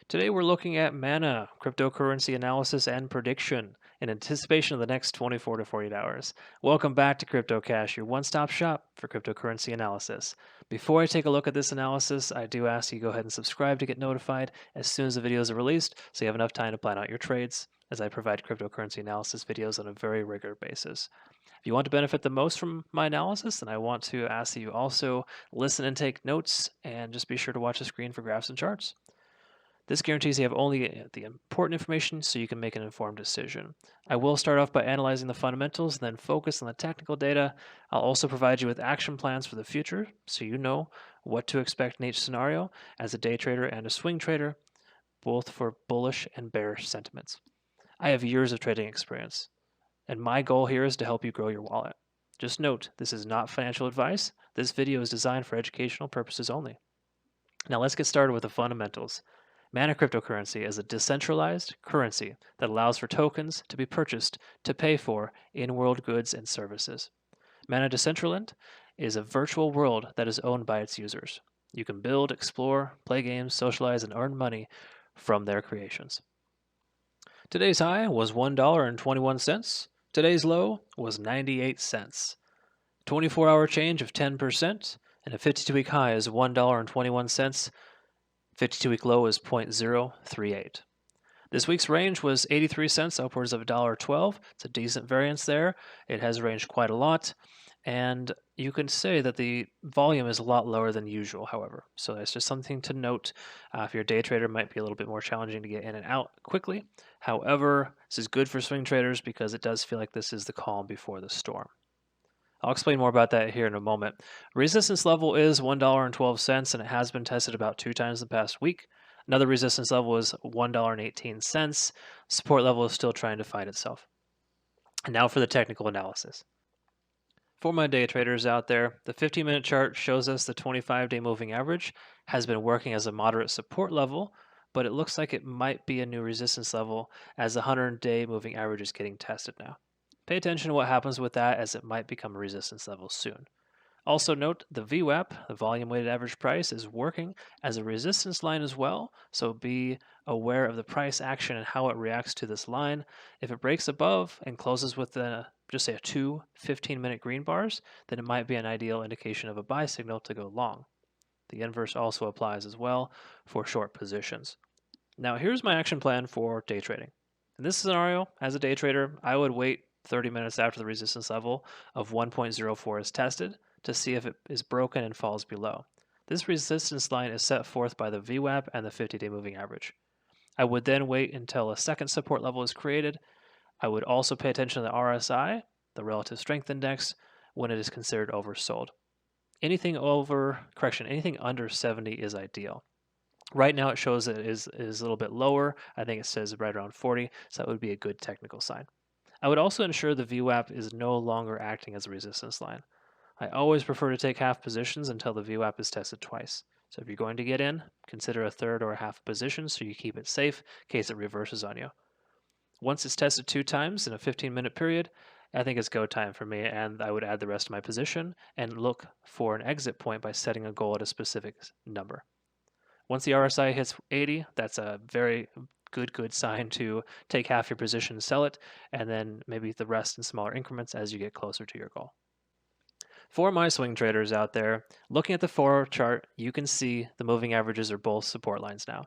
Today we're looking at mana, cryptocurrency analysis and prediction in anticipation of the next 24 to 48 hours. Welcome back to Crypto Cash, your one-stop shop for cryptocurrency analysis. Before I take a look at this analysis, I do ask you go ahead and subscribe to get notified as soon as the videos are released so you have enough time to plan out your trades as I provide cryptocurrency analysis videos on a very regular basis. If you want to benefit the most from my analysis, then I want to ask that you also listen and take notes and just be sure to watch the screen for graphs and charts. This guarantees you have only the important information so you can make an informed decision. I will start off by analyzing the fundamentals and then focus on the technical data. I'll also provide you with action plans for the future so you know what to expect in each scenario as a day trader and a swing trader, both for bullish and bearish sentiments. I have years of trading experience, and my goal here is to help you grow your wallet. Just note, this is not financial advice. This video is designed for educational purposes only. Now let's get started with the fundamentals. Mana cryptocurrency is a decentralized currency that allows for tokens to be purchased to pay for in-world goods and services. Mana Decentraland is a virtual world that is owned by its users. You can build, explore, play games, socialize, and earn money from their creations. Today's high was $1.21. Today's low was 98 cents. 24-hour change of 10%, and a 52-week high is $1.21. 52-week low is 0.038. This week's range was 83 cents, upwards of $1.12. It's a decent variance there. It has ranged quite a lot, and you can say that the volume is a lot lower than usual, however. So that's just something to note. If you're a day trader, it might be a little bit more challenging to get in and out quickly. However, this is good for swing traders because it does feel like this is the calm before the storm. I'll explain more about that here in a moment. Resistance level is $1.12, and it has been tested about 2 times in the past week. Another resistance level is $1.18. Support level is still trying to find itself. And now for the technical analysis. For my day traders out there, the 15-minute chart shows us the 25-day moving average has been working as a moderate support level, but it looks like it might be a new resistance level as the 100-day moving average is getting tested now. Pay attention to what happens with that as it might become a resistance level soon. Also note the VWAP, the volume weighted average price, is working as a resistance line as well, so be aware of the price action and how it reacts to this line. If it breaks above and closes with just say a 2 15-minute green bars, then it might be an ideal indication of a buy signal to go long. The inverse also applies as well for short positions. Now here's my action plan for day trading. In this scenario, as a day trader, I would wait 30 minutes after the resistance level of 1.04 is tested to see if it is broken and falls below. This resistance line is set forth by the VWAP and the 50-day moving average. I would then wait until a second support level is created. I would also pay attention to the RSI, the relative strength index, when it is considered oversold. Anything under 70 is ideal. Right now it shows that it is a little bit lower. I think it says right around 40, so that would be a good technical sign. I would also ensure the VWAP is no longer acting as a resistance line. I always prefer to take half positions until the VWAP is tested twice. So if you're going to get in, consider a third or a half position so you keep it safe in case it reverses on you. Once it's tested 2 times in a 15-minute period, I think it's go time for me, and I would add the rest of my position and look for an exit point by setting a goal at a specific number. Once the RSI hits 80, that's a very good sign to take half your position, sell it, and then maybe the rest in smaller increments as you get closer to your goal. For my swing traders out there, looking at the 4-hour chart, you can see the moving averages are both support lines now.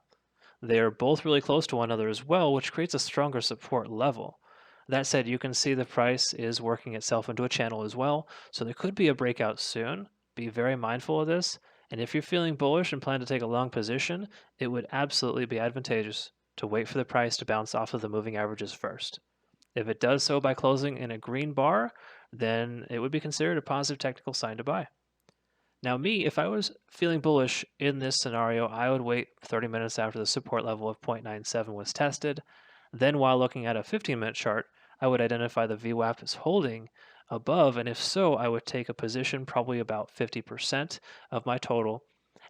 They are both really close to one another as well, which creates a stronger support level. That said, you can see the price is working itself into a channel as well, so there could be a breakout soon. Be very mindful of this, and if you're feeling bullish and plan to take a long position, it would absolutely be advantageous to wait for the price to bounce off of the moving averages first. If it does so by closing in a green bar, then it would be considered a positive technical sign to buy. Now me, if I was feeling bullish in this scenario, I would wait 30 minutes after the support level of 0.97 was tested. Then while looking at a 15-minute chart, I would identify the VWAP is holding above, and if so, I would take a position, probably about 50% of my total.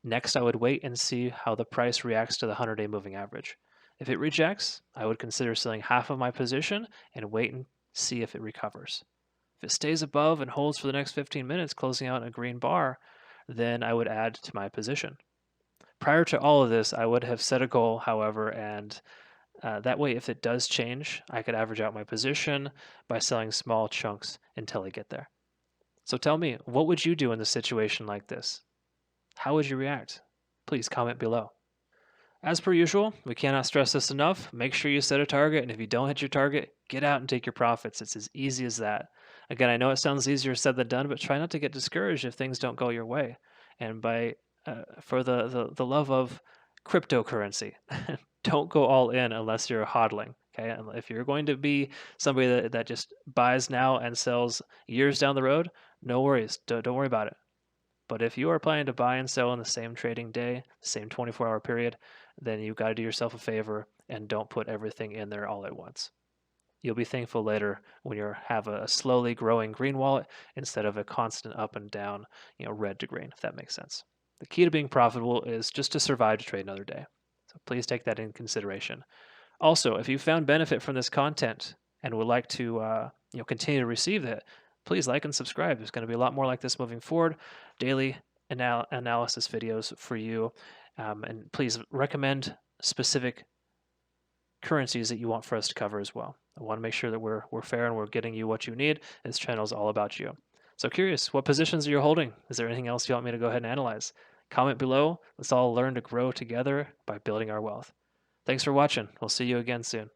Next, I would wait and see how the price reacts to the 100-day moving average. If it rejects, I would consider selling half of my position and wait and see if it recovers. If it stays above and holds for the next 15 minutes, closing out a green bar, then I would add to my position. Prior to all of this, I would have set a goal, however, and that way, if it does change, I could average out my position by selling small chunks until I get there. So tell me, what would you do in a situation like this? How would you react? Please comment below. As per usual, we cannot stress this enough. Make sure you set a target, and if you don't hit your target, get out and take your profits. It's as easy as that. Again, I know it sounds easier said than done, but try not to get discouraged if things don't go your way. And for the love of cryptocurrency, don't go all in unless you're hodling. Okay, and if you're going to be somebody that just buys now and sells years down the road, no worries. Don't worry about it. But if you are planning to buy and sell in the same trading day, same 24-hour period, then you've got to do yourself a favor and don't put everything in there all at once. You'll be thankful later when you have a slowly growing green wallet instead of a constant up and down, red to green, if that makes sense. The key to being profitable is just to survive to trade another day. So please take that in consideration. Also, if you found benefit from this content and would like to continue to receive it, please like and subscribe. There's going to be a lot more like this moving forward, daily analysis videos for you. And please recommend specific currencies that you want for us to cover as well. I want to make sure that we're fair and we're getting you what you need. This channel is all about you. So curious, what positions are you holding? Is there anything else you want me to go ahead and analyze? Comment below. Let's all learn to grow together by building our wealth. Thanks for watching. We'll see you again soon.